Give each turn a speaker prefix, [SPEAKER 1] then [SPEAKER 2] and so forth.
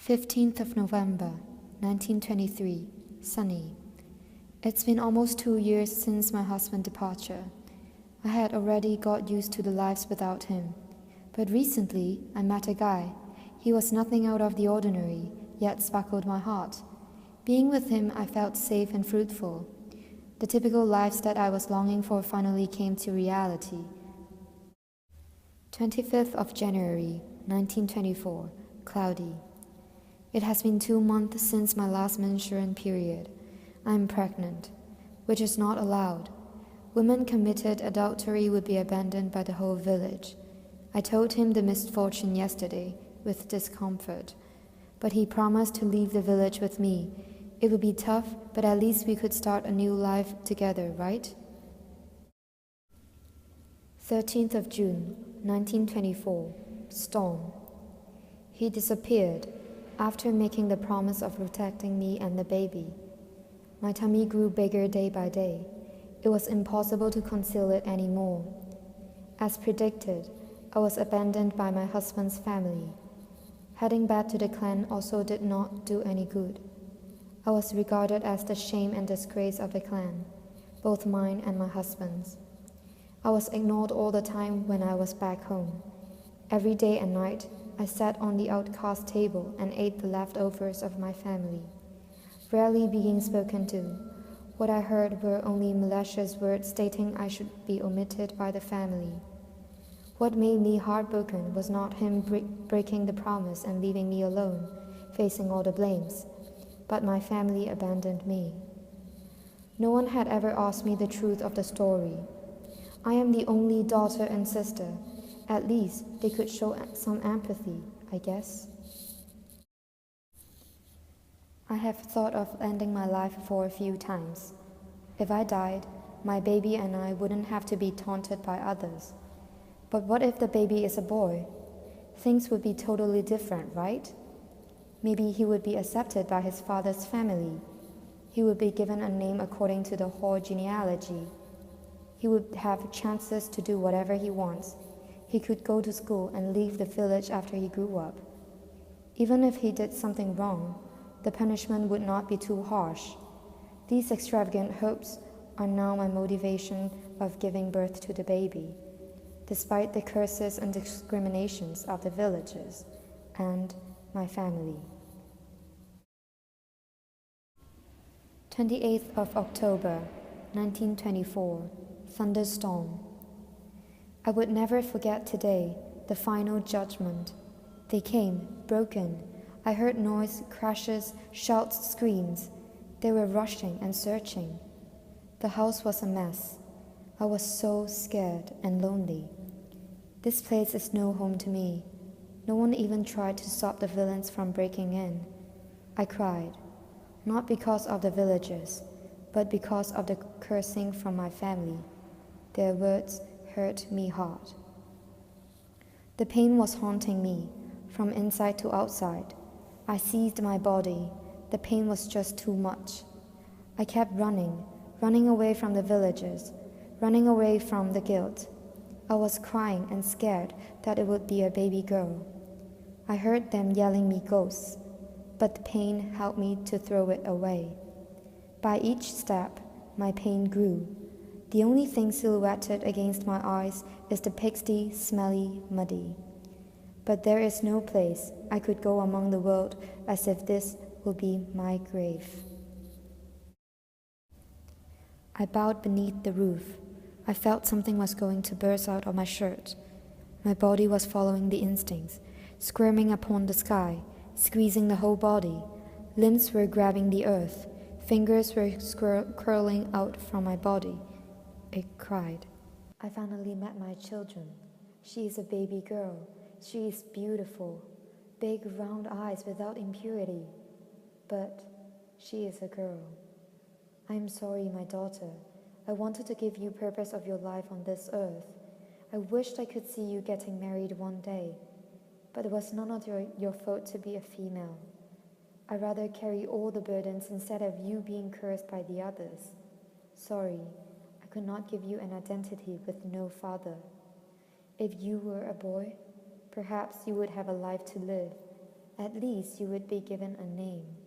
[SPEAKER 1] 15th of November, 1923, sunny. It's been almost 2 years since my husband's departure. I had already got used to the lives without him. But recently, I met a guy. He was nothing out of the ordinary, yet sparkled my heart. Being with him, I felt safe and fruitful. The typical lives that I was longing for finally came to reality. 25th of January, 1924, cloudy. It has been 2 months since my last menstruation period. I am pregnant, which is not allowed. Women committed adultery would be abandoned by the whole village. I told him the misfortune yesterday, with discomfort, but he promised to leave the village with me. It would be tough, but at least we could start a new life together, right? 13th of June, 1924, storm. He disappeared after making the promise of protecting me and the baby. My tummy grew bigger day by day. It was impossible to conceal it anymore. As predicted, I was abandoned by my husband's family. Heading back to the clan also did not do any good. I was regarded as the shame and disgrace of the clan, both mine and my husband's. I was ignored all the time when I was back home. Every day and night, I sat on the outcast table and ate the leftovers of my family, rarely being spoken to. What I heard were only malicious words stating I should be omitted by the family. What made me heartbroken was not him breaking the promise and leaving me alone, facing all the blames, but my family abandoned me. No one had ever asked me the truth of the story. I am the only daughter and sister. At least they could show some empathy, I guess. I have thought of ending my life for a few times. If I died, my baby and I wouldn't have to be taunted by others. But what if the baby is a boy? Things would be totally different, right? Maybe he would be accepted by his father's family. He would be given a name according to the whole genealogy. He would have chances to do whatever he wants. He could go to school and leave the village after he grew up. Even if he did something wrong, the punishment would not be too harsh. These extravagant hopes are now my motivation of giving birth to the baby, despite the curses and discriminations of the villagers and my family. 28th of October, 1924, thunderstorm. I would never forget today, the final judgment. They came, broken. I heard noise, crashes, shouts, screams. They were rushing and searching. The house was a mess. I was so scared and lonely. This place is no home to me. No one even tried to stop the villains from breaking in. I cried, not because of the villagers, but because of the cursing from my family. Their words hurt me hard. The pain was haunting me, from inside to outside. I seized my body. The pain was just too much. I kept running away from the villagers, running away from the guilt. I was crying and scared that it would be a baby girl. I heard them yelling me ghosts, but the pain helped me to throw it away. By each step, my pain grew. The only thing silhouetted against my eyes is the pigsty, smelly, muddy. But there is no place I could go among the world as if this will be my grave. I bowed beneath the roof. I felt something was going to burst out of my shirt. My body was following the instincts, squirming upon the sky, squeezing the whole body. Limbs were grabbing the earth. Fingers were curling out from my body. It cried. I finally met my children. She is a baby girl. She is beautiful. Big round eyes without impurity. But she is a girl. I am sorry, my daughter. I wanted to give you purpose of your life on this earth. I wished I could see you getting married one day. But it was none of your fault to be a female. I'd rather carry all the burdens instead of you being cursed by the others. Sorry, I could not give you an identity with no father. If you were a boy, perhaps you would have a life to live. At least you would be given a name.